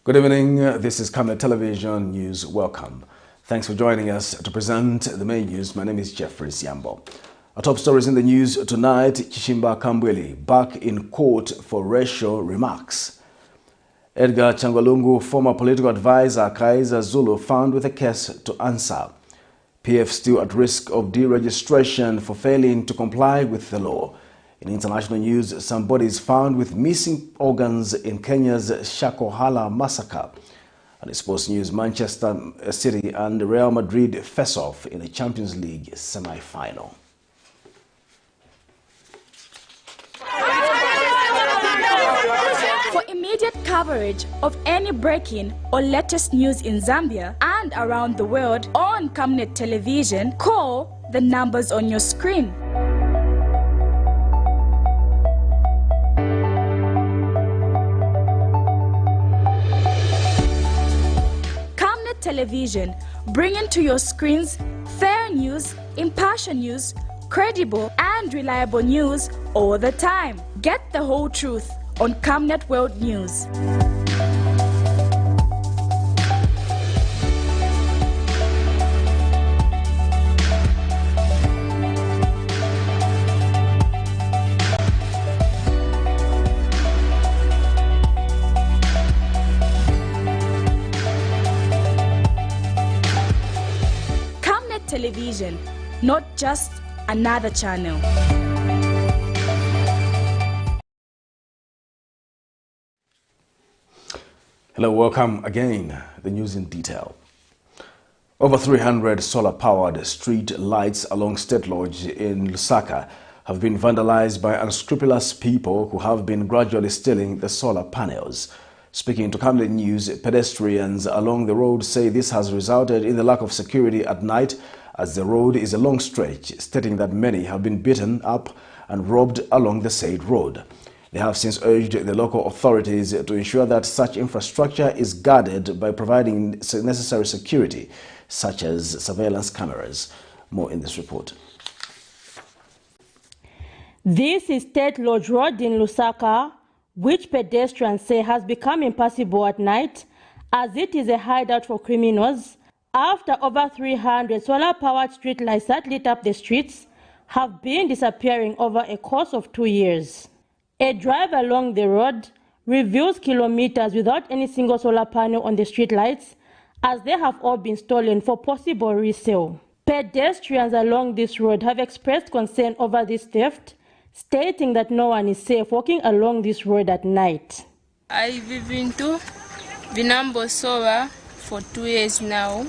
Good evening. This is Camnet Television News. Welcome. Thanks for joining us to present the main news. My name is Jeffrey Siambo. Our top stories in the news tonight: Chishimba KAMBWILI back in court for racial remarks. Edgar Changwalungu, former political advisor KAIZER ZULU, found with a case to answer. PF still at risk of deregistration for failing to comply with the law. In international news, some bodies found with missing organs in Kenya's SHAKAHOLA massacre. And in sports news, Manchester City and Real Madrid face off in the Champions League semi-final. For immediate coverage of any breaking or latest news in Zambia and around the world on Camnet Television, call the numbers on your screen. Camnet Television, bringing to your screens fair news, impartial news, credible and reliable news all the time. Get the whole truth on Camnet World News. Camnet Television, not just another channel. Hello, welcome again. The news in detail. Over 300 solar-powered street lights along State Lodge in Lusaka have been vandalized by unscrupulous people who have been gradually stealing the solar panels. Speaking to Camnet News, pedestrians along the road say this has resulted in the lack of security at night, as the road is a long stretch, stating that many have been beaten up and robbed along the said road. They have since urged the local authorities to ensure that such infrastructure is guarded by providing necessary security, such as surveillance cameras. More in this report. This is State Lodge Road in Lusaka, which pedestrians say has become impassable at night, as it is a hideout for criminals, after over 300 solar-powered streetlights that lit up the streets have been disappearing over a course of 2 years. A drive along the road reveals kilometers without any single solar panel on the streetlights, as they have all been stolen for possible resale. Pedestrians along this road have expressed concern over this theft, stating that no one is safe walking along this road at night. I've been to Vinambo Solar for 2 years now.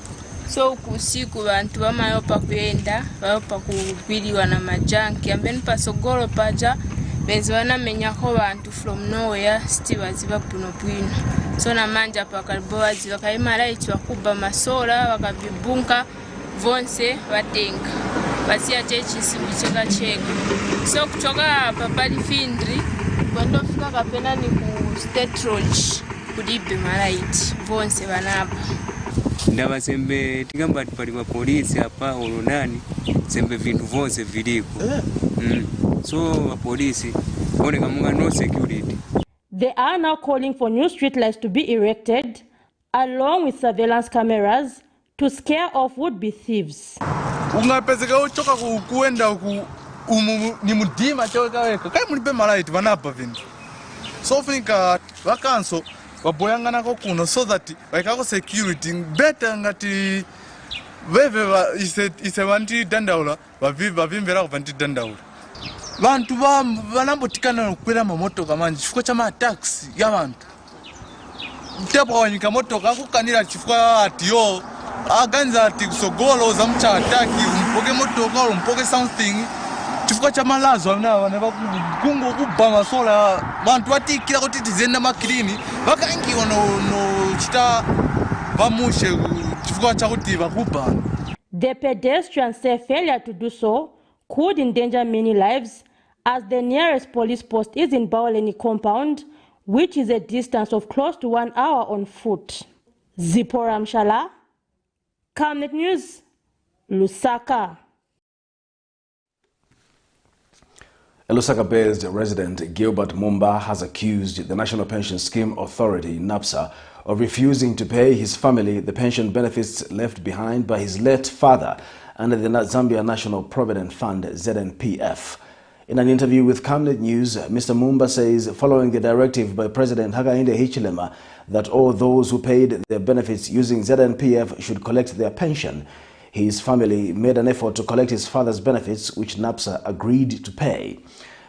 So kusiku bantu bamayopa kuenda bayopa kugwiliwa na majanki ambeni pasogolo paja benzwana menyako bantu from nowhere still baziba puno bwino. So na manja pakalibo baziba kayima light bakuba masola bakabibunka vonse batenga basia chechi sibucheka cheka. So kutoka papali findri kwenda fika kapena ni ku State Lodge kudibe malaiti vonse banaba. Ndaba sembe tigamba tupali kwa polisi hapa olonani sembe vintu vonse viliko. So polisi one kamunga no security. They are now calling for new streetlights to be erected along with surveillance cameras to scare off would-be thieves. Ungapezeka uchoka kuenda ni mudima choka weka kai munipe malaiti vanapa vintu. So finka vakanso waboyangana ko kuno so that vaikako security better ngati veve ise vanti dandaula vavimvera kuvanti dandaula. Vantu vanambotikana nokwera mamotoka manje chifukwa cha mataxi ya vantu. Tepo wanyika motoka kukanira chifukwa ati yo aganza ati kusogolo za mcha ataki umpoke motoka umpoke something chifukwa cha malazo vana kungo kuba masola vantu vatikira kuti tizenda makilini vakaingiwa no chita vamushe chifukwa cha kuti vakuba. The pedestrians say failure to do so could endanger many lives, as the nearest police post is in Bawaleni compound, which is a distance of close to 1 hour on foot. Zipporah Mshala, Camnet News, Lusaka. A Lusaka-based resident, Gilbert Mumba, has accused the National Pension Scheme Authority, NAPSA, of refusing to pay his family the pension benefits left behind by his late father under the Zambia National Provident Fund, ZNPF. In an interview with Camnet News, Mr. Mumba says, following the directive by President Hakainde Hichilema that all those who paid their benefits using ZNPF should collect their pension, his family made an effort to collect his father's benefits, which NAPSA agreed to pay.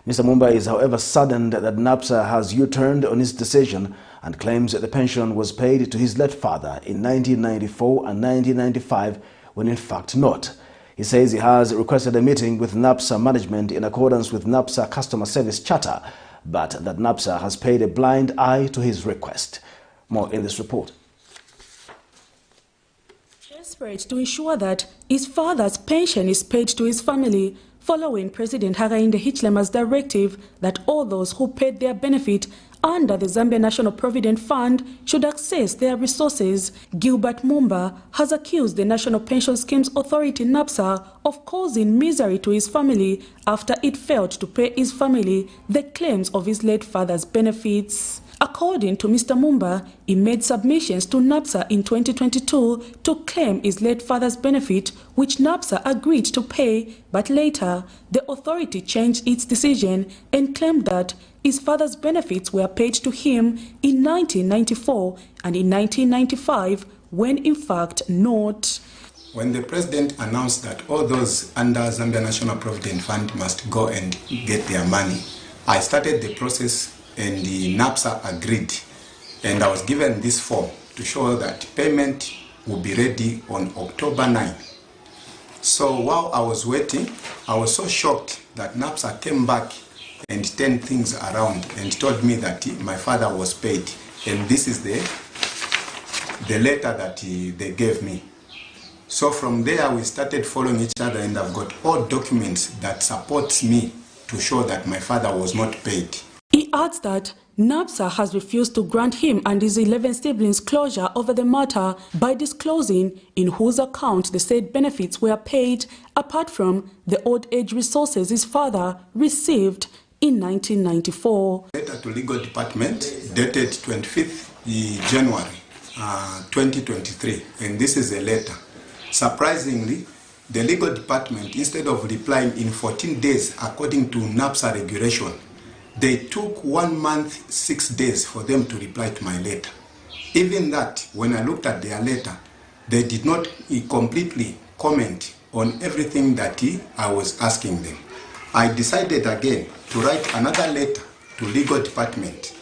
Mr. Mumba is, however, saddened that NAPSA has U-turned on his decision and claims that the pension was paid to his late father in 1994 and 1995, when in fact not. He says he has requested a meeting with NAPSA management in accordance with NAPSA Customer Service Charter, but that NAPSA has paid a blind eye to his request. More in this report. Desperate to ensure that his father's pension is paid to his family, following President Hakainde Hichilema's directive that all those who paid their benefit under the Zambia National Provident Fund should access their resources, Gilbert Mumba has accused the National Pension Schemes Authority, NAPSA, of causing misery to his family after it failed to pay his family the claims of his late father's benefits. According to Mr. Mumba, he made submissions to NAPSA in 2022 to claim his late father's benefit, which NAPSA agreed to pay, but later the authority changed its decision and claimed that his father's benefits were paid to him in 1994 and in 1995, when in fact not. When the president announced that all those under Zambia National Provident Fund must go and get their money, I started the process and the NAPSA agreed, and I was given this form to show that payment will be ready on October 9. So while I was waiting, I was so shocked that NAPSA came back and turned things around and told me that my father was paid, and this is the letter that they gave me. So from there we started following each other, and I've got all documents that supports me to show that my father was not paid. He adds that NAPSA has refused to grant him and his 11 siblings closure over the matter by disclosing in whose account the said benefits were paid, apart from the old age resources his father received in 1994. Letter to Legal Department dated 25th January 2023, and this is a letter. Surprisingly, the Legal Department, instead of replying in 14 days according to NAPSA regulation, they took 1 month, 6 days for them to reply to my letter. Even that, when I looked at their letter, they did not completely comment on everything that I was asking them. I decided again to write another letter to Legal Department.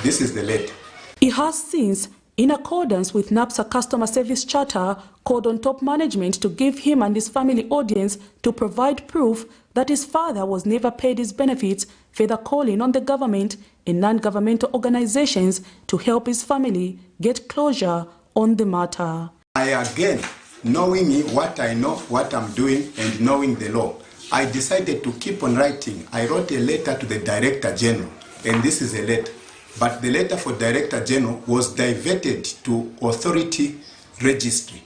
This is the letter. He has since, in accordance with NAPSA Customer Service Charter, called on top management to give him and his family audience to provide proof that his father was never paid his benefits, further calling on the government and non-governmental organizations to help his family get closure on the matter. I again, knowing what I know, what I'm doing, and knowing the law, I decided to keep on writing. I wrote a letter to the Director General, and this is a letter. But the letter for Director General was diverted to Authority Registry,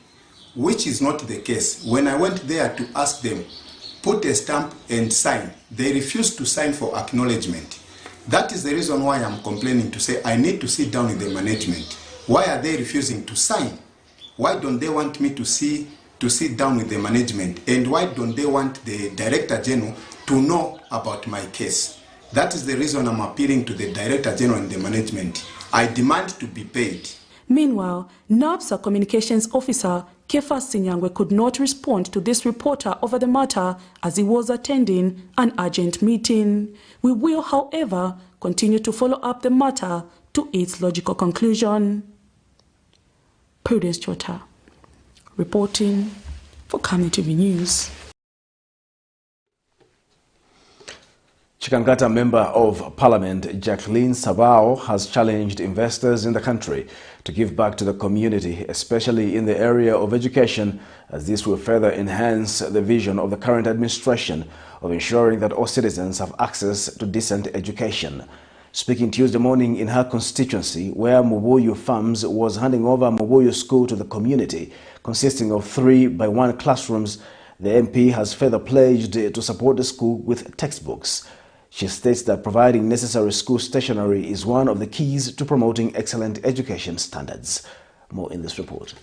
which is not the case. When I went there to ask them, put a stamp and sign, they refused to sign for acknowledgement. That is the reason why I'm complaining to say I need to sit down with the management. Why are they refusing to sign? Why don't they want me to sit down with the management? And why don't they want the Director General to know about my case? That is the reason I'm appealing to the Director General and the management. I demand to be paid. Meanwhile, NAPSA Communications Officer Kefa Sinyangwe could not respond to this reporter over the matter as he was attending an urgent meeting. We will, however, continue to follow up the matter to its logical conclusion. Prudence Chota, reporting for Camnet TV News. Chikangata Member of Parliament Jacqueline Sabao has challenged investors in the country to give back to the community, especially in the area of education, as this will further enhance the vision of the current administration of ensuring that all citizens have access to decent education. Speaking Tuesday morning in her constituency, where Moboyo Farms was handing over Moboyo School to the community, consisting of 3-by-1 classrooms, the MP has further pledged to support the school with textbooks. She states that providing necessary school stationery is one of the keys to promoting excellent education standards. More in this report.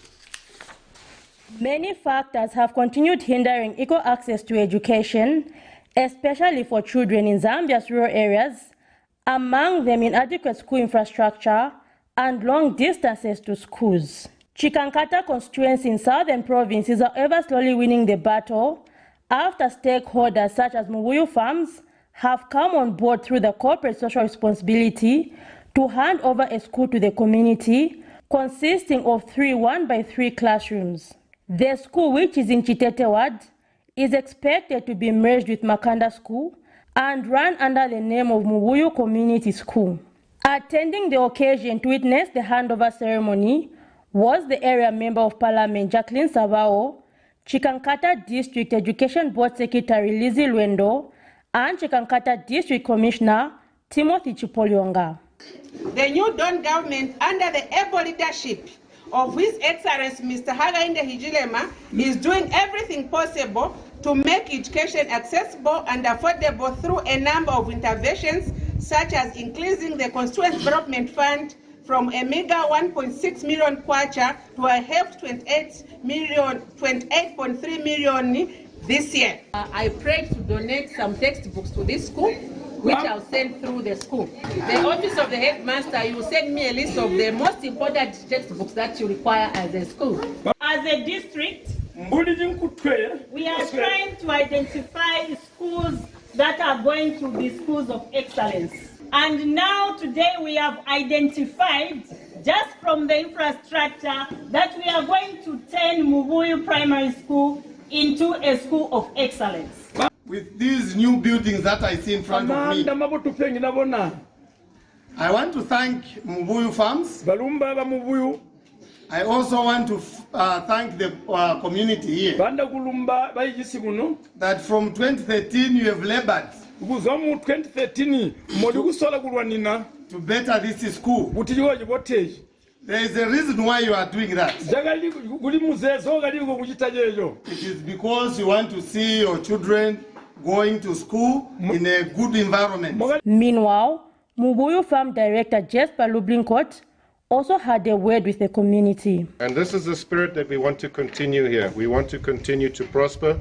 Many factors have continued hindering equal access to education, especially for children in Zambia's rural areas, among them inadequate school infrastructure and long distances to schools. Chikankata constituency in southern province is however slowly winning the battle after stakeholders such as Mubuyu Farms have come on board through the corporate social responsibility to hand over a school to the community consisting of 3 1-by-3 classrooms. The school, which is in Chitete Ward, is expected to be merged with Makanda School and run under the name of Mubuyu Community School. Attending the occasion to witness the handover ceremony was the area member of Parliament Jacqueline Savao, Chikankata District Education Board Secretary Lizzie Lwendo, and Chikankata District Commissioner Timothy Chipolyonga. The new Dawn government, under the able leadership of His Excellency Mr. Hakainde Hichilema, is doing everything possible to make education accessible and affordable through a number of interventions, such as increasing the Constituent Development Fund from a meager 1.6 million kwacha to a hefty 28.3 million this year. I pray to donate some textbooks to this school, which I'll send through the school. The office of the headmaster, you will send me a list of the most important textbooks that you require as a school. As a district, we are trying to identify schools that are going to be schools of excellence. And now today we have identified, just from the infrastructure, that we are going to turn Mubuyu Primary School into a school of excellence. With these new buildings that I see in front of me, I want to thank Mubuyu Farms. I also want to thank the community here, that from 2013 you have labored to better this school. There is a reason why you are doing that. It is because you want to see your children going to school in a good environment. Meanwhile, Mubuyu Farm Director Jesper Lublinkot also had a word with the community. And this is the spirit that we want to continue here. We want to continue to prosper.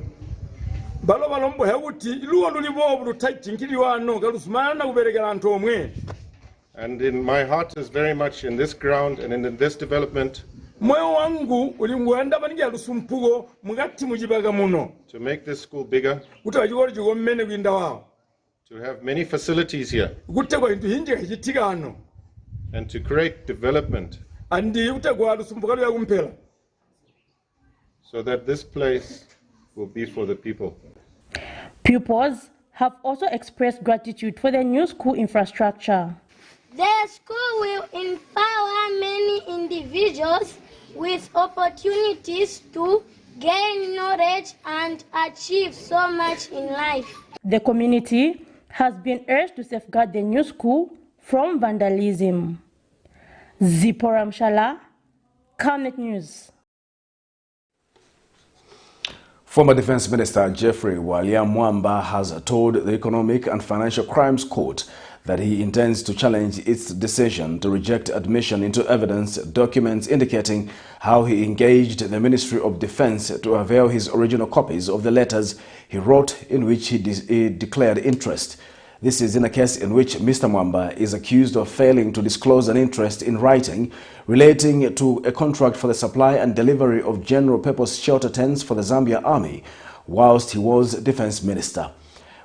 And in my heart is very much in this ground and in this development to make this school bigger, to have many facilities here, and to create development so that this place will be for the people. Pupils have also expressed gratitude for the new school infrastructure. The school will empower many individuals with opportunities to gain knowledge and achieve so much in life. The community has been urged to safeguard the new school from vandalism. Zipporah Mshala, Camnet News. Former Defense Minister Jeffrey William Mwamba has told the Economic and Financial Crimes Court that he intends to challenge its decision to reject admission into evidence documents indicating how he engaged the Ministry of Defense to avail his original copies of the letters he wrote in which he declared interest. This is in a case in which Mr. Mwamba is accused of failing to disclose an interest in writing relating to a contract for the supply and delivery of general-purpose shelter tents for the Zambia Army whilst he was Defense Minister.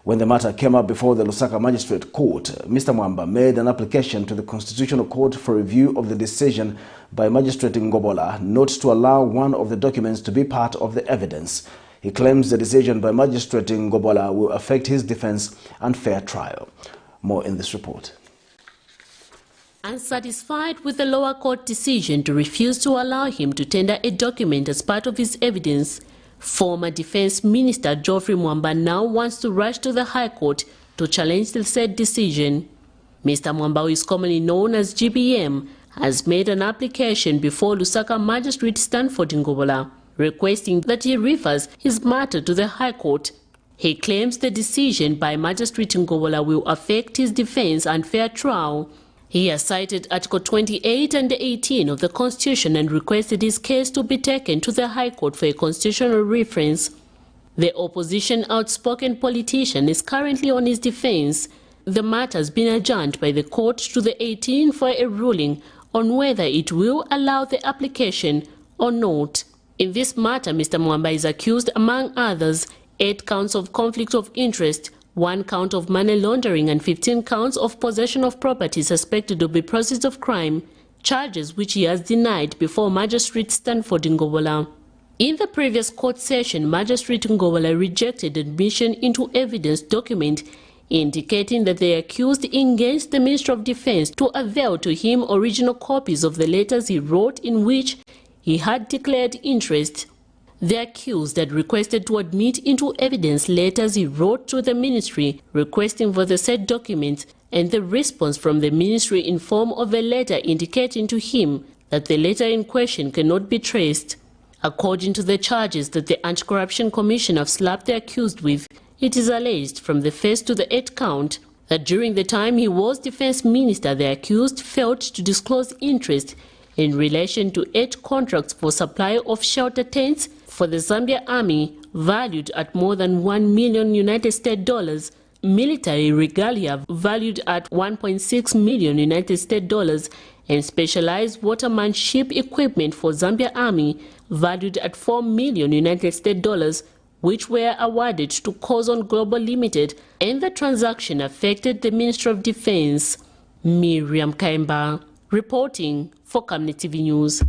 When the matter came up before the Lusaka Magistrate Court, Mr. Mwamba made an application to the Constitutional Court for review of the decision by Magistrate Ngobola not to allow one of the documents to be part of the evidence. He claims the decision by Magistrate Ngobola will affect his defense and fair trial. More in this report. Unsatisfied with the lower court decision to refuse to allow him to tender a document as part of his evidence, former Defense Minister Geoffrey Mwamba now wants to rush to the High Court to challenge the said decision. Mr. Mwamba, who is commonly known as GBM, has made an application before Lusaka Magistrate Stanford Ngobola, requesting that he refers his matter to the High Court He claims the decision by Magistrate Ngobola will affect his defense and fair trial. He has cited Article 28 and 18 of the Constitution and requested his case to be taken to the High Court for a constitutional reference. The opposition outspoken politician is currently on his defense. The matter has been adjourned by the court to the 18th for a ruling on whether it will allow the application or not. In this matter, Mr. Mwamba is accused, among others, 8 counts of conflict of interest, 1 count of money laundering and 15 counts of possession of property suspected to be proceeds of crime, charges which he has denied before Magistrate Stanford Ngobola. In the previous court session, Magistrate Ngobola rejected admission into evidence document indicating that the accused engaged the Minister of Defense to avail to him original copies of the letters he wrote in which he had declared interest. The accused had requested to admit into evidence letters he wrote to the ministry requesting for the said documents and the response from the ministry in form of a letter indicating to him that the letter in question cannot be traced. According to the charges that the Anti-Corruption Commission have slapped the accused with, it is alleged from the 1st to the 8th count that during the time he was Defense Minister, the accused failed to disclose interest in relation to 8 contracts for supply of shelter tents for the Zambia Army valued at more than $1 million United States dollars, military regalia valued at $1.6 million United States dollars, and specialized waterman ship equipment for Zambia Army valued at $4 million United States dollars, which were awarded to Cozon Global Limited, and the transaction affected the Ministry of Defense. Miriam Kaimba, reporting for Camnet TV News.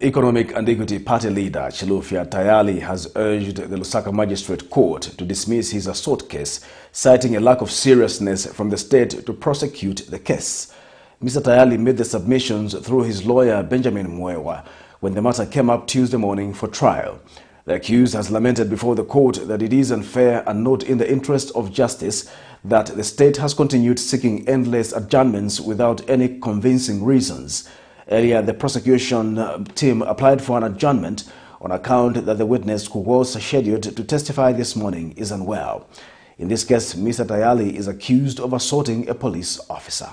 Economic and Equity Party leader Chilufya Tayali has urged the Lusaka Magistrate Court to dismiss his assault case, citing a lack of seriousness from the state to prosecute the case. Mr. Tayali made the submissions through his lawyer Benjamin Mwewa when the matter came up Tuesday morning for trial. The accused has lamented before the court that it is unfair and not in the interest of justice that the state has continued seeking endless adjournments without any convincing reasons. Earlier, the prosecution team applied for an adjournment on account that the witness who was scheduled to testify this morning is unwell. In this case, Mr. Tayali is accused of assaulting a police officer.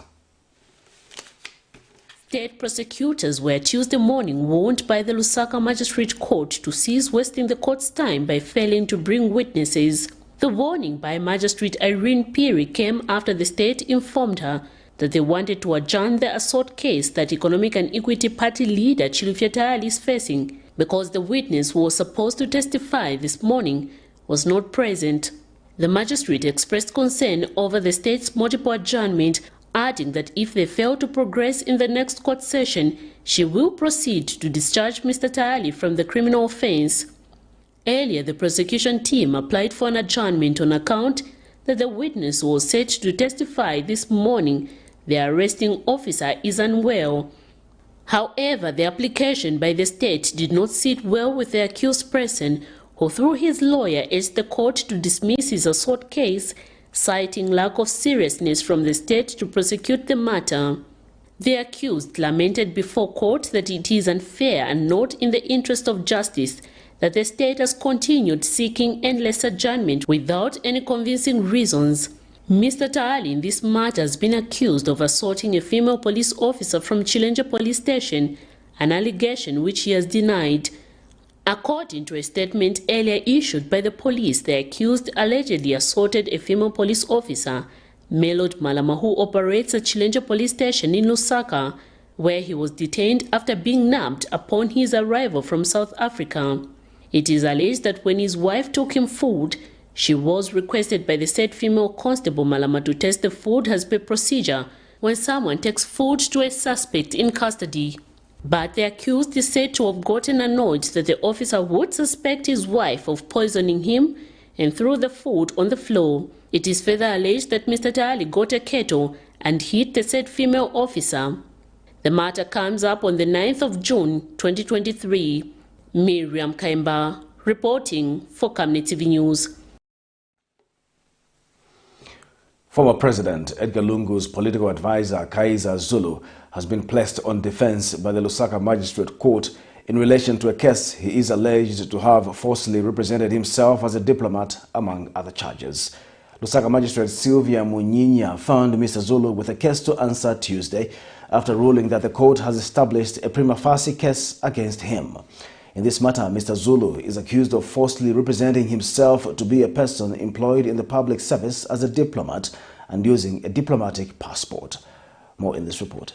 State prosecutors were Tuesday morning warned by the Lusaka Magistrate Court to cease wasting the court's time by failing to bring witnesses. The warning by Magistrate Irene Piri came after the state informed her that they wanted to adjourn the assault case that Economic and Equity Party leader Chilufya Tayali is facing because the witness who was supposed to testify this morning was not present. The magistrate expressed concern over the state's multiple adjournment, adding that if they fail to progress in the next court session, she will proceed to discharge Mr. Tayali from the criminal offense. Earlier, the prosecution team applied for an adjournment on account that the witness who was set to testify this morning, the arresting officer, is unwell. However, the application by the state did not sit well with the accused person, who through his lawyer asked the court to dismiss his assault case, citing lack of seriousness from the state to prosecute the matter. The accused lamented before court that it is unfair and not in the interest of justice that the state has continued seeking endless adjournment without any convincing reasons. Mr. Tayali in this matter has been accused of assaulting a female police officer from Chilenje police station, an allegation which he has denied. According to a statement earlier issued by the police, the accused allegedly assaulted a female police officer, Melod Malama, who operates a Chilenje police station in Lusaka, where he was detained after being nabbed upon his arrival from South Africa. It is alleged that when his wife took him food, she was requested by the said female constable Malama to test the food as per procedure when someone takes food to a suspect in custody. But the accused is said to have gotten annoyed that the officer would suspect his wife of poisoning him and threw the food on the floor. It is further alleged that Mr. Tayali got a kettle and hit the said female officer. The matter comes up on the 9th of June 2023. Miriam Kaimba, reporting for Camnet TV News. Former President Edgar Lungu's political advisor KAIZER ZULU has been placed on defense by the Lusaka Magistrate Court in relation to a case he is alleged to have falsely represented himself as a diplomat, among other charges. Lusaka Magistrate Sylvia Munyinya found Mr. Zulu with a case to answer Tuesday after ruling that the court has established a prima facie case against him. In this matter, Mr. Zulu is accused of falsely representing himself to be a person employed in the public service as a diplomat and using a diplomatic passport. More in this report.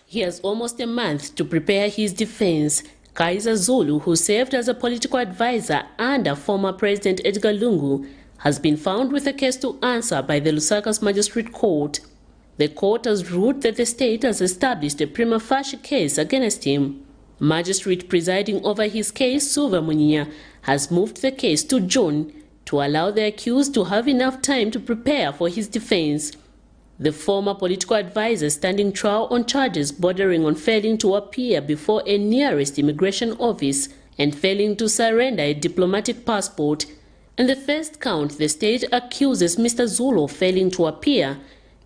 He has almost a month to prepare his defense. KAIZER Zulu, who served as a political advisor under former President Edgar Lungu, has been found with a case to answer by the Lusaka's Magistrate Court. The court has ruled that the state has established a prima facie case against him. Magistrate presiding over his case, Sylvia Munyinya, has moved the case to June to allow the accused to have enough time to prepare for his defense. The former political advisor standing trial on charges bordering on failing to appear before a nearest immigration office and failing to surrender a diplomatic passport. In the first count, the state accuses Mr. Zulu of failing to appear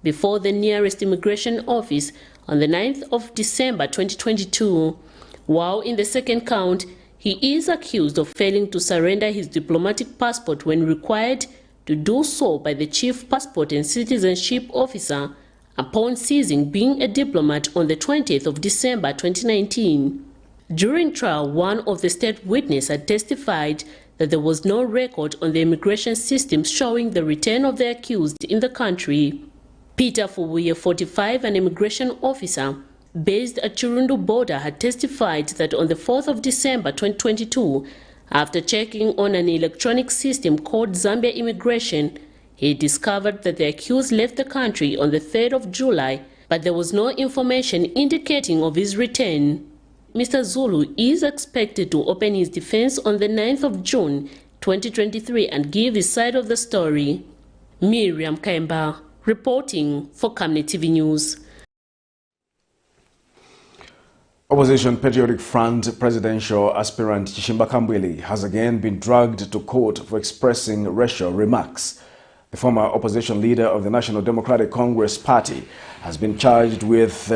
before the nearest immigration office on the 9th of December 2022, while in the second count, he is accused of failing to surrender his diplomatic passport when required to do so by the Chief Passport and Citizenship Officer upon ceasing being a diplomat on the 20th of December 2019. During trial, one of the state witnesses had testified that there was no record on the immigration system showing the return of the accused in the country. Peter Fubuye, 45, an immigration officer based at Chirundu border, had testified that on the 4th of December 2022, after checking on an electronic system called Zambia Immigration, he discovered that the accused left the country on the 3rd of July, but there was no information indicating of his return. Mr. Zulu is expected to open his defense on the 9th of June 2023 and give his side of the story. Miriam Kaimba, reporting for Camnet TV News. Opposition Patriotic Front presidential aspirant KAMBWILI has again been dragged to court for expressing racial remarks. The former opposition leader of the National Democratic Congress Party has been charged with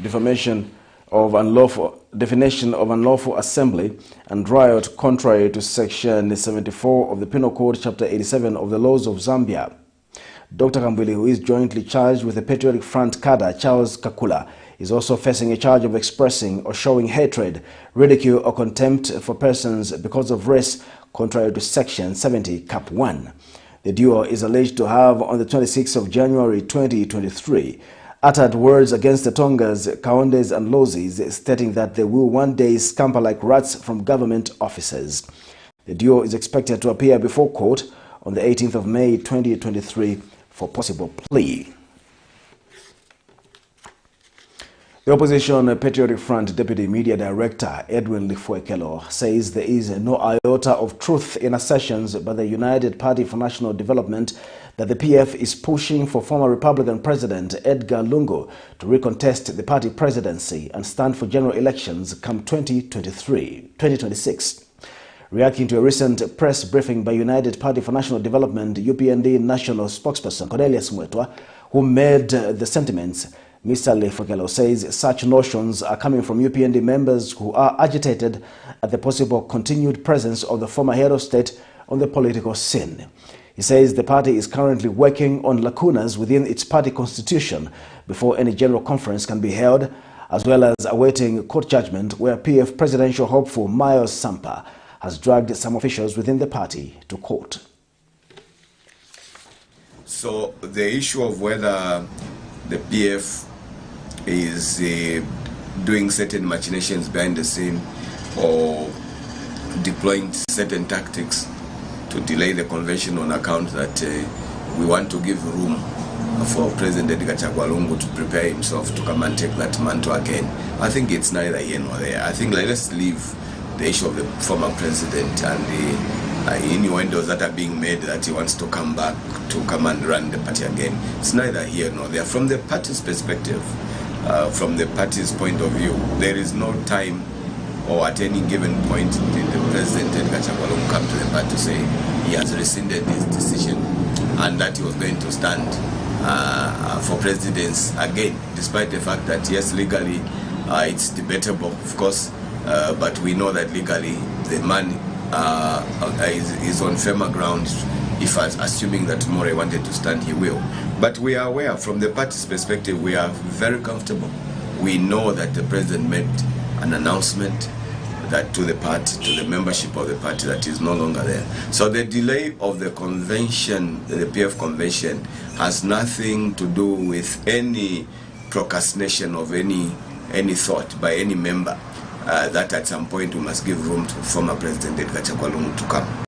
definition of unlawful assembly and riot contrary to Section 74 of the Penal Code, Chapter 87 of the laws of Zambia. Dr. KAMBWILI, who is jointly charged with the Patriotic Front cadre Charles Kakula, is also facing a charge of expressing or showing hatred, ridicule or contempt for persons because of race, contrary to Section 70, Cap 1. The duo is alleged to have, on the 26th of January 2023, uttered words against the Tongas, Kaondes and Lozis, stating that they will one day scamper like rats from government offices. The duo is expected to appear before court on the 18th of May 2023 for possible plea. The Opposition Patriotic Front Deputy Media Director Edwin Lifuekelo says there is no iota of truth in assertions by the United Party for National Development that the PF is pushing for former Republican President Edgar Lungu to recontest the party presidency and stand for general elections come 2026. Reacting to a recent press briefing by United Party for National Development UPND National Spokesperson Cornelius Mwetwa, who made the sentiments, Mr. Lifuekelo says such notions are coming from UPND members who are agitated at the possible continued presence of the former head of state on the political scene. He says the party is currently working on lacunas within its party constitution before any general conference can be held, as well as awaiting court judgment where PF presidential hopeful Miles Sampa has dragged some officials within the party to court. So the issue of whether the PF is doing certain machinations behind the scene or deploying certain tactics to delay the convention on account that we want to give room for President Edgar Lungu to prepare himself to come and take that mantle again. I think it's neither here nor there. I think let's leave the issue of the former president and the innuendos that are being made that he wants to come back to come and run the party again. It's neither here nor there. From the party's perspective, from the party's point of view, there is no time or at any given point did the President Edgar Lungu come to the party to say he has rescinded his decision and that he was going to stand for presidents again, despite the fact that yes, legally it's debatable. Of course, but we know that legally the man is on firmer ground. If assuming that More wanted to stand, he will. But we are aware, from the party's perspective, we are very comfortable. We know that the president made an announcement that to the party, to the membership of the party, that is no longer there. So the delay of the convention, the PF convention, has nothing to do with any procrastination of any thought by any member that at some point we must give room to former President Edgar Chagwa to come.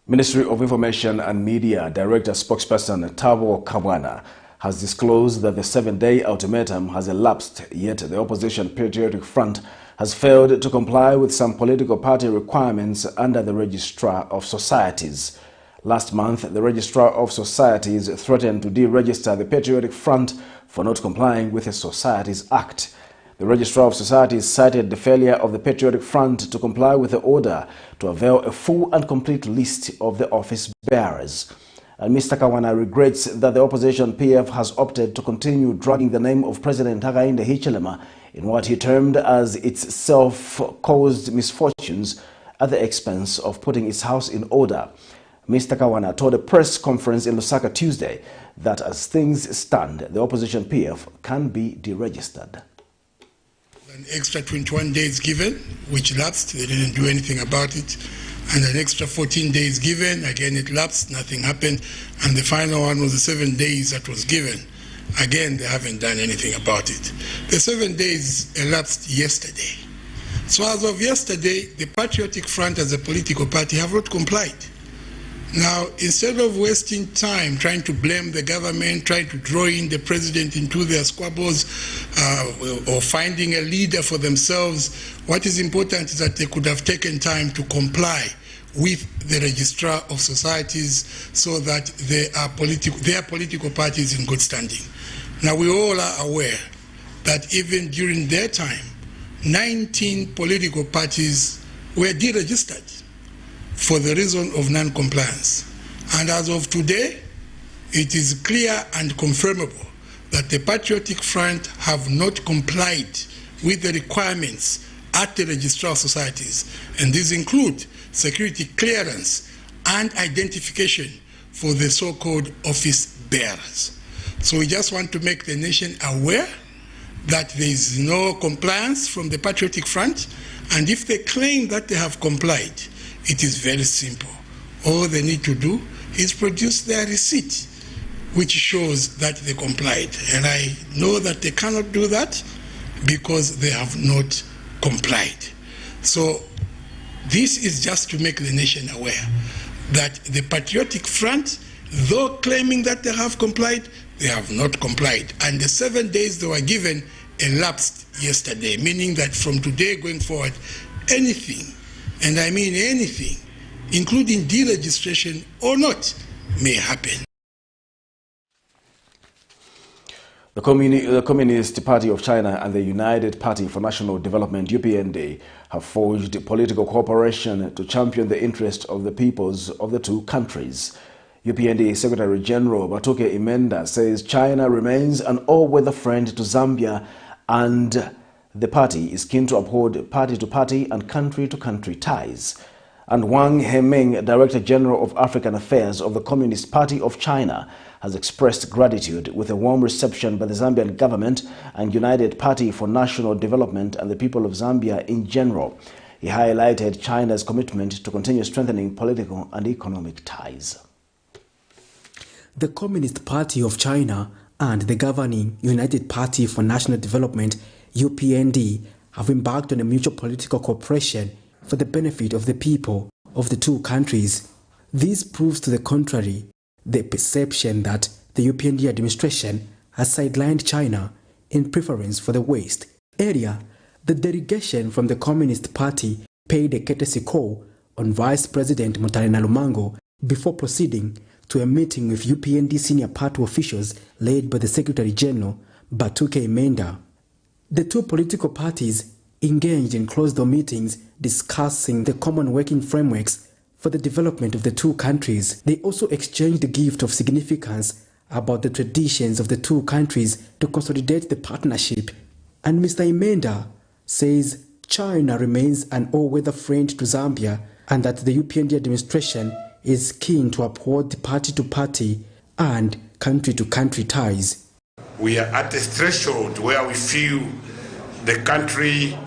Ministry of Information and Media Director Spokesperson Tabo Kawana has disclosed that the 7-day ultimatum has elapsed, yet the opposition Patriotic Front has failed to comply with some political party requirements under the Registrar of Societies. Last month, the Registrar of Societies threatened to deregister the Patriotic Front for not complying with the Societies Act. The Registrar of Societies cited the failure of the Patriotic Front to comply with the order to avail a full and complete list of the office bearers. And Mr. Kawana regrets that the opposition PF has opted to continue dragging the name of President Hakainde Hichilema in what he termed as its self-caused misfortunes at the expense of putting its house in order. Mr. Kawana told a press conference in Lusaka Tuesday that as things stand, the opposition PF can be deregistered. An extra 21 days given, which lapsed, they didn't do anything about it. And an extra 14 days given, again it lapsed, nothing happened. And the final one was the 7 days that was given. Again, they haven't done anything about it. The 7 days elapsed yesterday. So as of yesterday, the Patriotic Front as a political party have not complied. Now, instead of wasting time trying to blame the government, trying to draw in the president into their squabbles, or finding a leader for themselves, what is important is that they could have taken time to comply with the Registrar of Societies so that their political party is in good standing. Now, we all are aware that even during their time, 19 political parties were deregistered for the reason of non-compliance. And as of today, it is clear and confirmable that the Patriotic Front have not complied with the requirements at the Registrar of Societies. And these include security clearance and identification for the so-called office bearers. So we just want to make the nation aware that there is no compliance from the Patriotic Front, and if they claim that they have complied, it is very simple. All they need to do is produce their receipt, which shows that they complied. And I know that they cannot do that because they have not complied. So this is just to make the nation aware that the Patriotic Front, though claiming that they have complied, they have not complied. And the 7 days they were given elapsed yesterday, meaning that from today going forward, anything, and I mean anything, including deregistration or not, may happen. The Communist Party of China and the United Party for National Development, UPND, have forged political cooperation to champion the interests of the peoples of the two countries. UPND Secretary General Batuke Imenda says China remains an all-weather friend to Zambia, and the party is keen to uphold party-to-party and country-to-country ties. And Wang Heming, Director General of African Affairs of the Communist Party of China, has expressed gratitude with a warm reception by the Zambian government and United Party for National Development and the people of Zambia in general. He highlighted China's commitment to continue strengthening political and economic ties. The Communist Party of China and the governing United Party for National Development, UPND, have embarked on a mutual political cooperation for the benefit of the people of the two countries. This proves to the contrary the perception that the UPND administration has sidelined China in preference for the West. Earlier, the delegation from the Communist Party paid a courtesy call on Vice President Mutarena Lumango before proceeding to a meeting with UPND senior party officials led by the Secretary General Batuke Imenda. The two political parties engaged in closed-door meetings discussing the common working frameworks for the development of the two countries. They also exchanged a gift of significance about the traditions of the two countries to consolidate the partnership. And Mr. Imenda says China remains an all-weather friend to Zambia and that the UPND administration is keen to uphold the party-to-party and country-to-country ties. We are at a threshold where we feel the country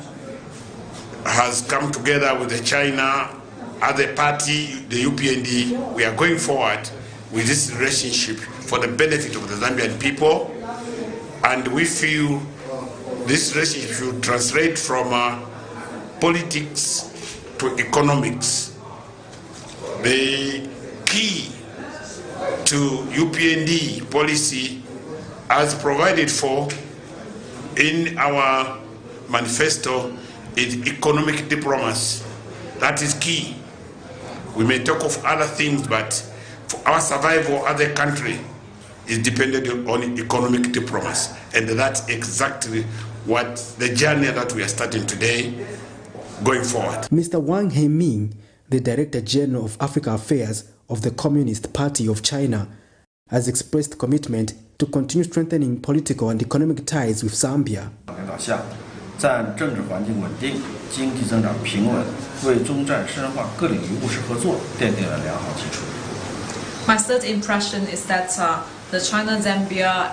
has come together with the China as a party, the UPND. We are going forward with this relationship for the benefit of the Zambian people, and we feel this relationship should translate from politics to economics. The key to UPND policy as provided for in our manifesto is economic diplomacy. That is key. We may talk of other things, but for our survival as a country is dependent on economic diplomacy. And that's exactly what the journey that we are starting today going forward. Mr. Wang Heming, the Director General of Africa Affairs of the Communist Party of China, has expressed commitment to continue strengthening political and economic ties with Zambia. My third impression is that the China-Zambia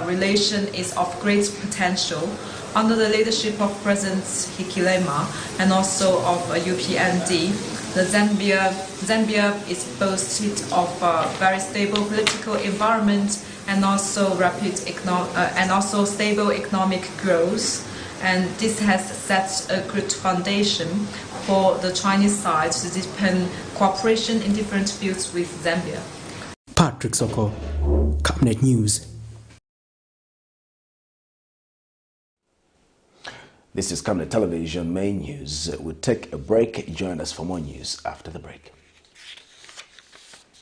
relation is of great potential. Under the leadership of President Hichilema and also of UPND, the Zambia is boasted of a very stable political environment and also stable economic growth. And this has set a good foundation for the Chinese side to deepen cooperation in different fields with Zambia. Patrick Soko, Camnet News. This is Camnet Television Main News. We'll take a break. Join us for more news after the break.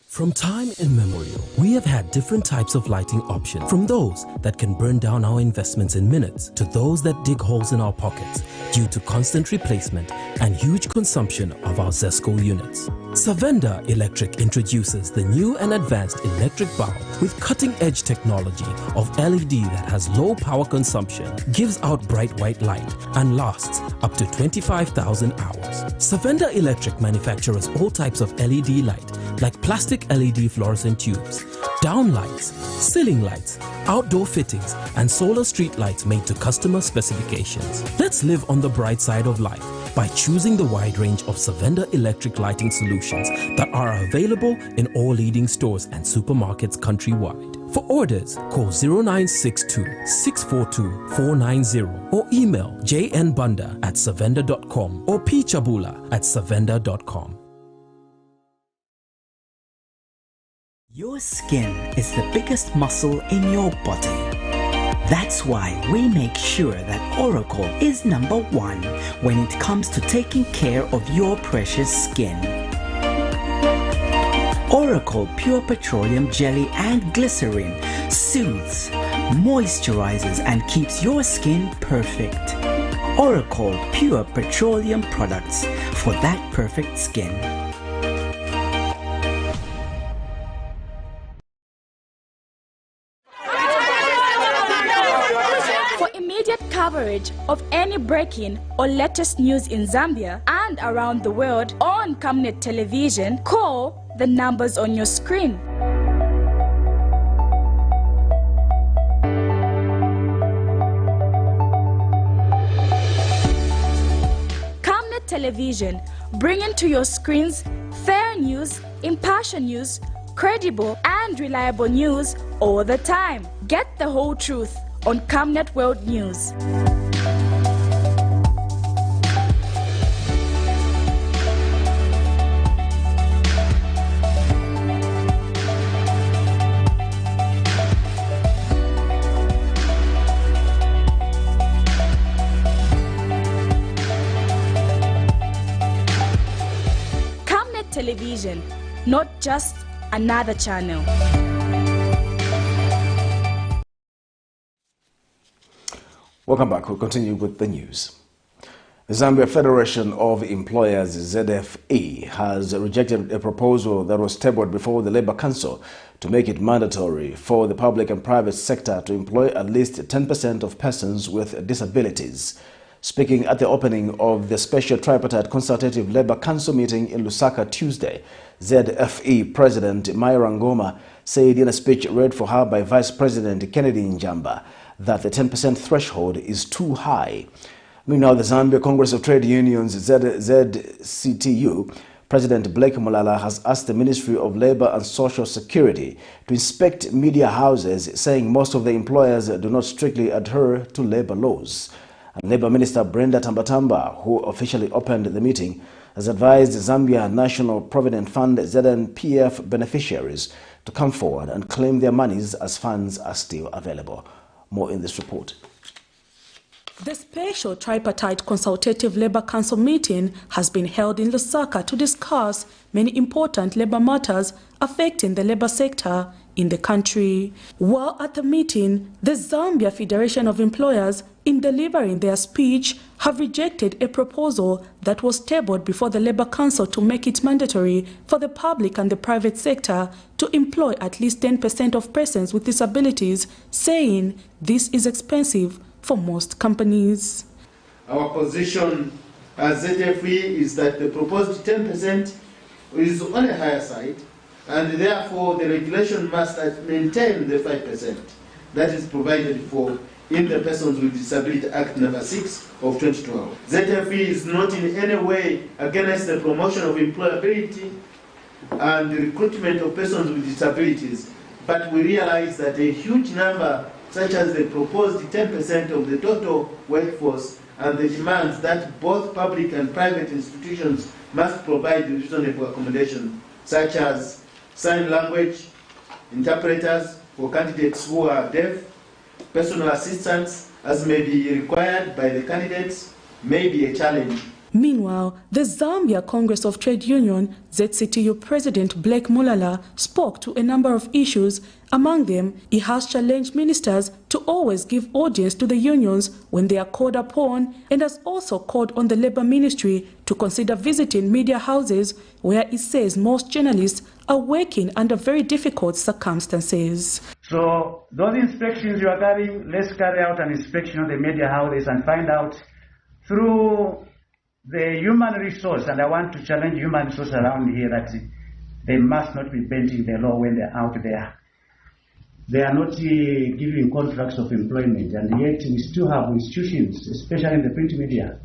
From time immemorial, we have had different types of lighting options, from those that can burn down our investments in minutes to those that dig holes in our pockets due to constant replacement and huge consumption of our ZESCO units. Savenda Electric introduces the new and advanced electric bulb with cutting-edge technology of LED that has low power consumption, gives out bright white light, and lasts up to 25,000 hours. Savenda Electric manufactures all types of LED light, like plastic LED fluorescent tubes, down lights, ceiling lights, outdoor fittings, and solar street lights made to customer specifications. Let's live on the bright side of life by choosing the wide range of Savenda electric lighting solutions that are available in all leading stores and supermarkets countrywide. For orders, call 0962-642-490 or email jnbunda@savenda.com or pchabula@savenda.com. Your skin is the biggest muscle in your body. That's why we make sure that Oracle is #1 when it comes to taking care of your precious skin. Oracle Pure Petroleum Jelly and Glycerin soothes, moisturizes, and keeps your skin perfect. Oracle Pure Petroleum products for that perfect skin. Coverage of any breaking or latest news in Zambia and around the world on Camnet Television, call the numbers on your screen. Camnet Television, bringing to your screens fair news, impartial news, credible and reliable news all the time. Get the whole truth on Camnet World News. Camnet Television, not just another channel. Welcome back. We'll continue with the news. The Zambia Federation of Employers, ZFE, has rejected a proposal that was tabled before the Labour Council to make it mandatory for the public and private sector to employ at least 10% of persons with disabilities. Speaking at the opening of the special tripartite consultative Labour Council meeting in Lusaka Tuesday, ZFE President Myra Ngoma said in a speech read for her by Vice President Kennedy Njamba that the 10% threshold is too high. Meanwhile, the Zambia Congress of Trade Unions, ZCTU, President Blake Mulala has asked the Ministry of Labour and Social Security to inspect media houses, saying most of the employers do not strictly adhere to labour laws. And Labour Minister Brenda Tambatamba, who officially opened the meeting, has advised Zambia National Provident Fund ZNPF beneficiaries to come forward and claim their monies as funds are still available. More in this report. The special tripartite consultative Labour Council meeting has been held in Lusaka to discuss many important labour matters affecting the labour sector in the country. While at the meeting, the Zambia Federation of Employers, in delivering their speech, have rejected a proposal that was tabled before the Labour Council to make it mandatory for the public and the private sector to employ at least 10% of persons with disabilities, saying this is expensive for most companies. Our position as ZFE is that the proposed 10% is on a higher side, and therefore the regulation must maintain the 5% that is provided for in the Persons with Disability Act No. 6 of 2012. ZFE is not in any way against the promotion of employability and the recruitment of persons with disabilities, but we realize that a huge number, such as the proposed 10% of the total workforce, and the demands that both public and private institutions must provide reasonable accommodation, such as sign language, interpreters for candidates who are deaf, personal assistance as may be required by the candidates, may be a challenge. Meanwhile, the Zambia Congress of Trade Union, ZCTU President Blake Mulala, spoke to a number of issues. Among them, he has challenged ministers to always give audience to the unions when they are called upon, and has also called on the Labour Ministry to consider visiting media houses where he says most journalists are working under very difficult circumstances. So those inspections you are carrying, let's carry out an inspection of the media houses and find out through the human resource, and I want to challenge human resource around here that they must not be bending the law when they're out there. They are not giving contracts of employment, and yet we still have institutions, especially in the print media.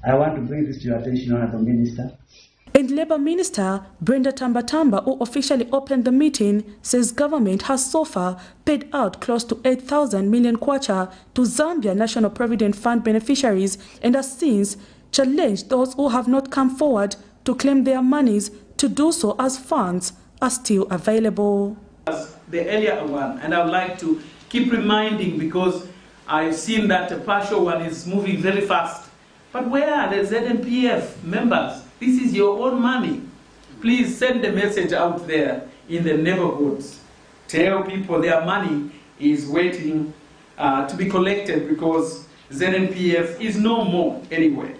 I want to bring this to your attention, Honourable Minister. And Labour Minister Brenda Tambatamba, who officially opened the meeting, says government has so far paid out close to 8,000 million kwacha to Zambia National Provident Fund beneficiaries, and has since challenged those who have not come forward to claim their monies to do so as funds are still available. The earlier one, and I would like to keep reminding, because I've seen that the partial one is moving very fast. But where are the ZNPF members? This is your own money. Please send the message out there in the neighborhoods. Tell people their money is waiting to be collected, because ZNPF is no more anywhere.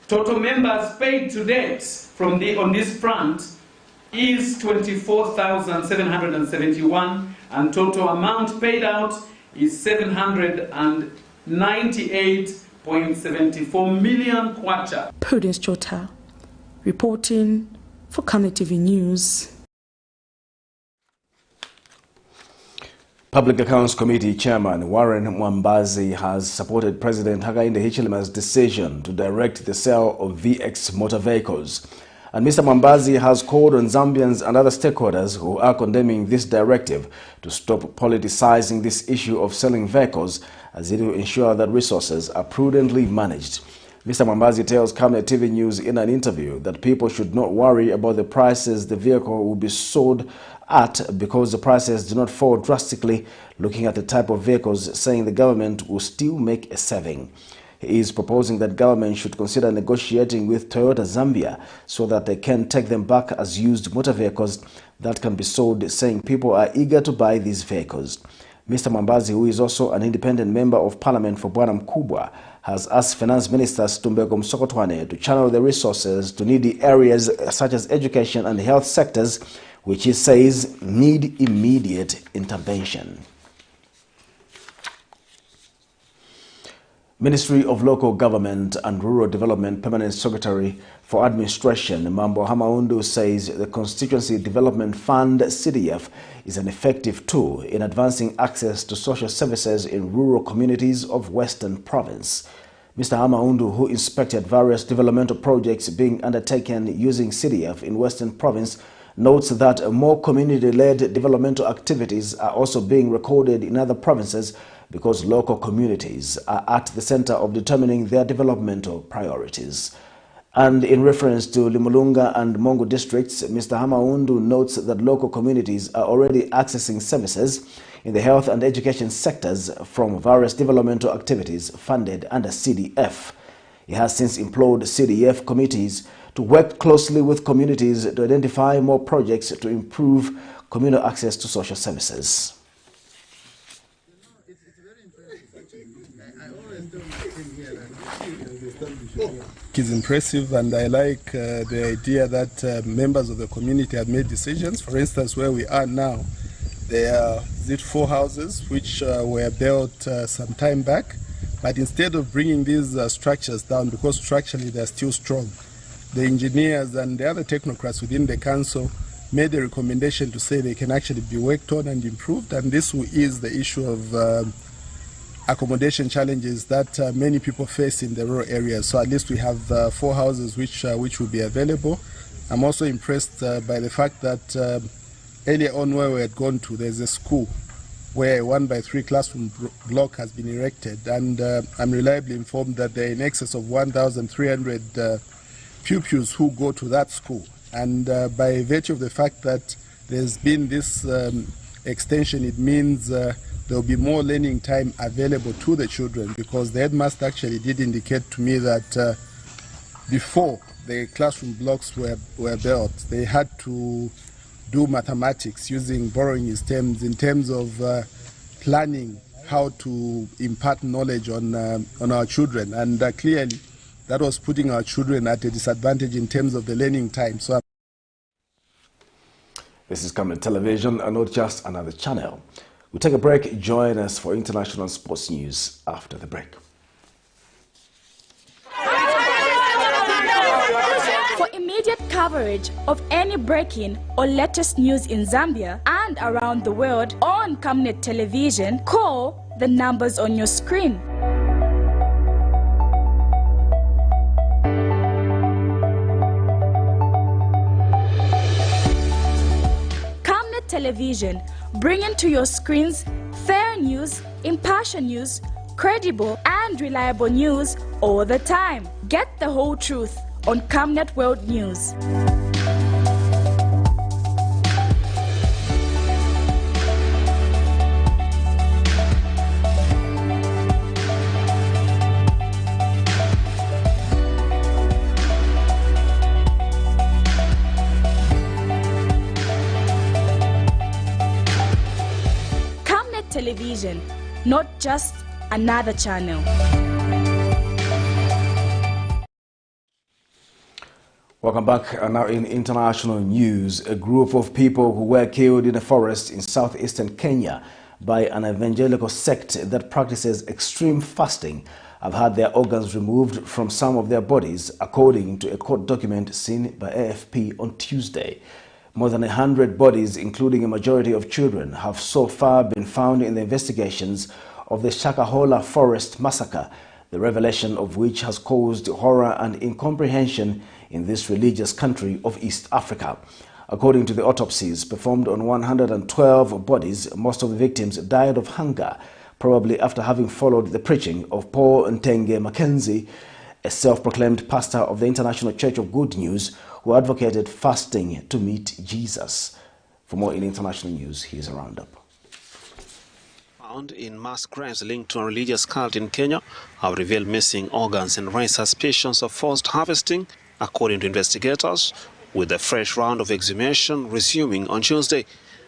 Total members paid to date on this front is 24,771, and total amount paid out is 798.74 million kwacha. Prudence Chota, reporting for Camnet TV News. Public Accounts Committee Chairman Warren Mwambazi has supported President Hakainde Hichilema's decision to direct the sale of VX motor vehicles. And Mr. Mwambazi has called on Zambians and other stakeholders who are condemning this directive to stop politicizing this issue of selling vehicles, as it will ensure that resources are prudently managed. Mr. Mwambazi tells Camnet TV News in an interview that people should not worry about the prices the vehicle will be sold at, because the prices do not fall drastically, looking at the type of vehicles, saying the government will still make a saving. He is proposing that government should consider negotiating with Toyota Zambia so that they can take them back as used motor vehicles that can be sold, saying people are eager to buy these vehicles. Mr. Mwambazi, who is also an independent member of parliament for Bwana Mkubwa, has asked Finance Minister Stumbeko Msokotwane to channel the resources to needy areas such as education and health sectors, which he says need immediate intervention. Ministry of Local Government and Rural Development Permanent Secretary for Administration, Mambo Hamaundu, says the Constituency Development Fund, CDF, is an effective tool in advancing access to social services in rural communities of Western Province. Mr. Hamaundu, who inspected various developmental projects being undertaken using CDF in Western Province, notes that more community-led developmental activities are also being recorded in other provinces because local communities are at the center of determining their developmental priorities. And in reference to Limulunga and Mongo districts, Mr. Hamaundu notes that local communities are already accessing services in the health and education sectors from various developmental activities funded under CDF. He has since employed CDF committees to work closely with communities to identify more projects to improve communal access to social services. It is impressive, and I like the idea that members of the community have made decisions. For instance, where we are now, there are 4 houses which were built some time back, but instead of bringing these structures down, because structurally they are still strong, the engineers and the other technocrats within the council made a recommendation to say they can actually be worked on and improved, and this will ease the issue of accommodation challenges that many people face in the rural areas. So at least we have 4 houses which will be available. I'm also impressed by the fact that earlier on where we had gone to, there's a school where a 1x3 classroom block has been erected, and I'm reliably informed that there are in excess of 1,300 pupils who go to that school. And by virtue of the fact that there's been this extension, it means there will be more learning time available to the children, because the headmaster actually did indicate to me that before the classroom blocks were built, they had to do mathematics borrowing his terms, in terms of planning how to impart knowledge on our children. And clearly, that was putting our children at a disadvantage in terms of the learning time. So this is Camnet Television, and not just another channel. We'll take a break. Join us for international sports news after the break. For immediate coverage of any breaking or latest news in Zambia and around the world on Camnet Television, call the numbers on your screen. Camnet Television, bringing to your screens fair news, impartial news, credible and reliable news all the time. Get the whole truth on Camnet World News. Camnet Television, not just another channel. Welcome back. Now in international news, a group of people who were killed in a forest in southeastern Kenya by an evangelical sect that practices extreme fasting have had their organs removed from some of their bodies, according to a court document seen by AFP on Tuesday. More than 100 bodies, including a majority of children, have so far been found in the investigations of the Shakahola forest massacre, the revelation of which has caused horror and incomprehension in this religious country of East Africa. According to the autopsies performed on 112 bodies, most of the victims died of hunger, probably after having followed the preaching of Paul Ntenge Mackenzie, a self-proclaimed pastor of the International Church of Good News, who advocated fasting to meet Jesus. For more in international news, here's a roundup. Found in mass graves linked to a religious cult in Kenya have revealed missing organs and raised suspicions of forced harvesting, according to investigators, with a fresh round of exhumation resuming on Tuesday.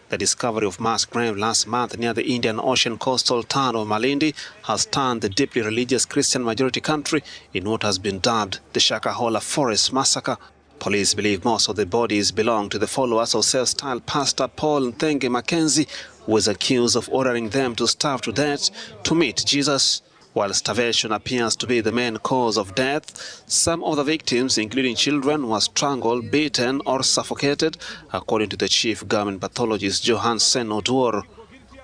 The discovery of mass grave last month near the Indian Ocean coastal town of Malindi has turned the deeply religious Christian majority country in what has been dubbed the Shakahola forest massacre. Police believe most of the bodies belong to the followers of self-styled Pastor Paul Nthenge Mackenzie, who was accused of ordering them to starve to death to meet Jesus. While starvation appears to be the main cause of death, some of the victims, including children, were strangled, beaten or suffocated, according to the chief government pathologist Johansen Oduor.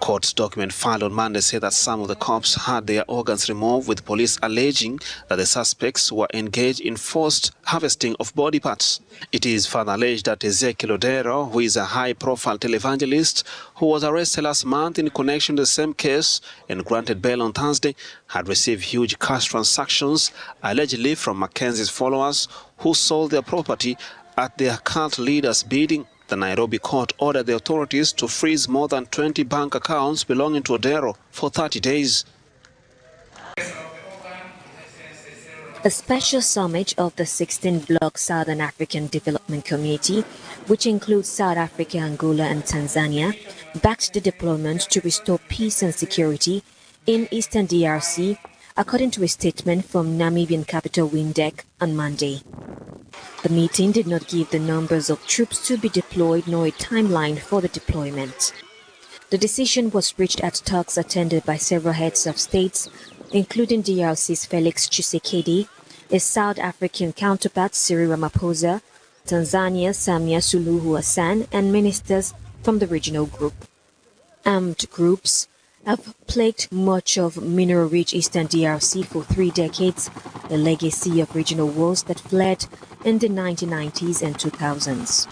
Court document filed on Monday said that some of the cops had their organs removed, with police alleging that the suspects were engaged in forced harvesting of body parts. It is further alleged that Ezekiel Odero, who is a high-profile televangelist who was arrested last month in connection to the same case and granted bail on Thursday, had received huge cash transactions, allegedly from Mackenzie's followers who sold their property at their cult leader's bidding. The Nairobi court ordered the authorities to freeze more than 20 bank accounts belonging to Odero for 30 days. A special summit of the 16-block Southern African Development Community, which includes South Africa, Angola and Tanzania, backed the deployment to restore peace and security in Eastern DRC, according to a statement from Namibian capital Windhoek on Monday. The meeting did not give the numbers of troops to be deployed nor a timeline for the deployment. The decision was reached at talks attended by several heads of states, including DRC's Felix Tshisekedi, his South African counterpart Cyril Ramaphosa, Tanzania's Samia Suluhu Hassan, and ministers from the regional group. Armed groups have plagued much of mineral-rich Eastern DRC for 3 decades, a legacy of regional wars that fled in the 1990s and 2000s.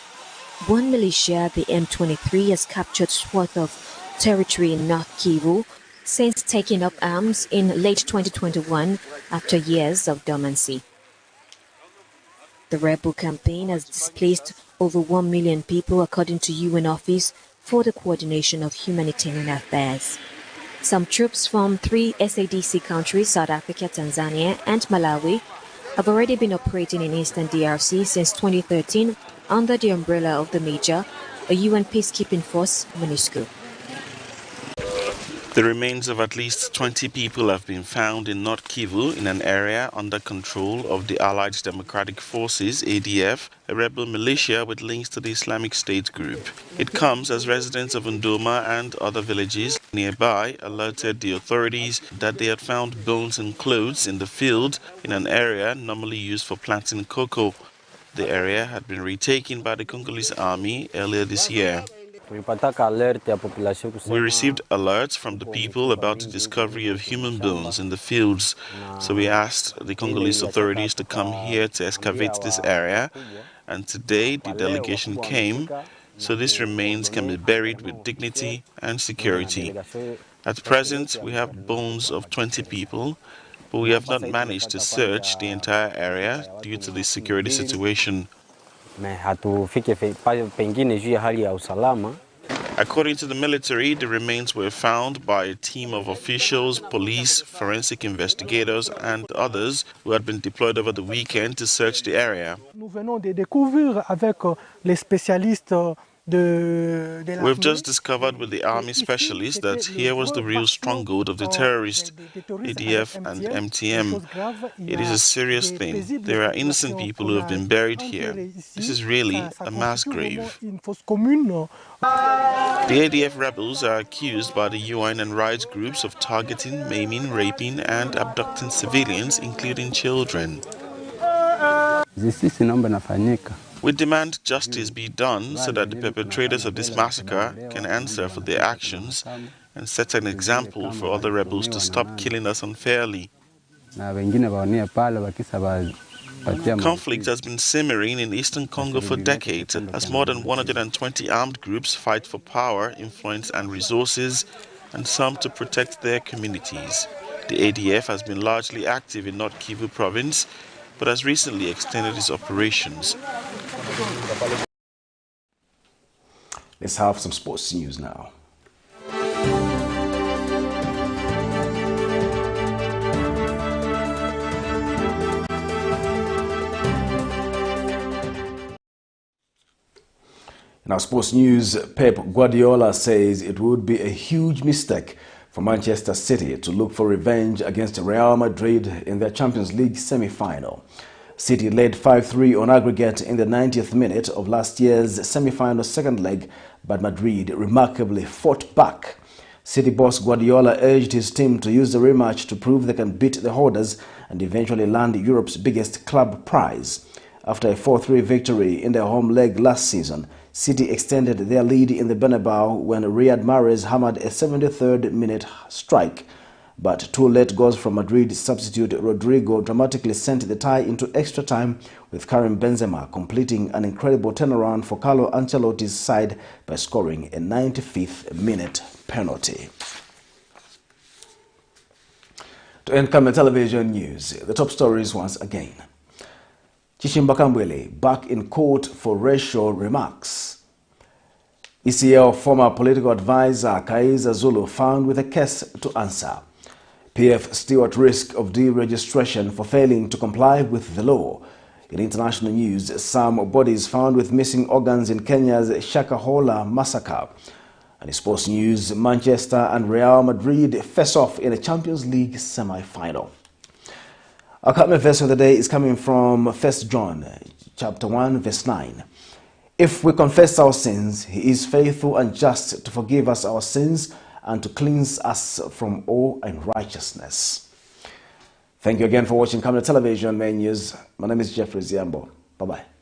One militia, the M23, has captured swath of territory in North Kivu since taking up arms in late 2021 after years of dormancy. The rebel campaign has displaced over 1 million people, according to UN Office for the Coordination of Humanitarian Affairs. Some troops from 3 SADC countries, South Africa, Tanzania and Malawi, have already been operating in Eastern DRC since 2013 under the umbrella of the Major, a UN peacekeeping force, MONUSCO. The remains of at least 20 people have been found in North Kivu, in an area under control of the Allied Democratic Forces, ADF, a rebel militia with links to the Islamic State group. It comes as residents of Ndoma and other villages nearby alerted the authorities that they had found bones and clothes in the field in an area normally used for planting cocoa. The area had been retaken by the Congolese army earlier this year. We received alerts from the people about the discovery of human bones in the fields, so we asked the Congolese authorities to come here to excavate this area, and today the delegation came, so these remains can be buried with dignity and security. At present, we have bones of 20 people, but we have not managed to search the entire area due to the security situation. According to the military, the remains were found by a team of officials, police, forensic investigators and others who had been deployed over the weekend to search the area. We've just discovered with the army specialists that here was the real stronghold of the terrorists, ADF and MTM. It is a serious thing. There are innocent people who have been buried here. This is really a mass grave. The ADF rebels are accused by the UN and rights groups of targeting, maiming, raping and abducting civilians, including children. We demand justice be done so that the perpetrators of this massacre can answer for their actions and set an example for other rebels to stop killing us unfairly. Conflict has been simmering in eastern Congo for decades as more than 120 armed groups fight for power, influence and resources, and some to protect their communities. The ADF has been largely active in North Kivu province, but has recently extended its operations. Let's have some sports news now. In our sports news, Pep Guardiola says it would be a huge mistake for Manchester City to look for revenge against Real Madrid in their Champions League semi-final. City led 5-3 on aggregate in the 90th minute of last year's semi-final second leg, but Madrid remarkably fought back. City boss Guardiola urged his team to use the rematch to prove they can beat the holders and eventually land Europe's biggest club prize. After a 4-3 victory in their home leg last season, City extended their lead in the Bernabeu when Riyad Mahrez hammered a 73rd minute strike. But two late goals from Madrid substitute Rodrigo dramatically sent the tie into extra time, with Karim Benzema completing an incredible turnaround for Carlo Ancelotti's side by scoring a 95th minute penalty. To end Camnet television news, the top stories once again. Chishimba KAMBWILI back in court for racial remarks. ECL former political advisor KAIZER ZULU found with a case to answer. PF still at risk of deregistration for failing to comply with the law. In international news, some bodies found with missing organs in Kenya's SHAKAHOLA massacre. And in sports news, Manchester and Real Madrid face off in a Champions League semi-final. Our Camnet verse of the day is coming from 1 John chapter 1 verse 9. If we confess our sins, he is faithful and just to forgive us our sins and to cleanse us from all unrighteousness. Thank you again for watching Camnet Television Main News. My name is Jeffrey Ziambo. Bye-bye.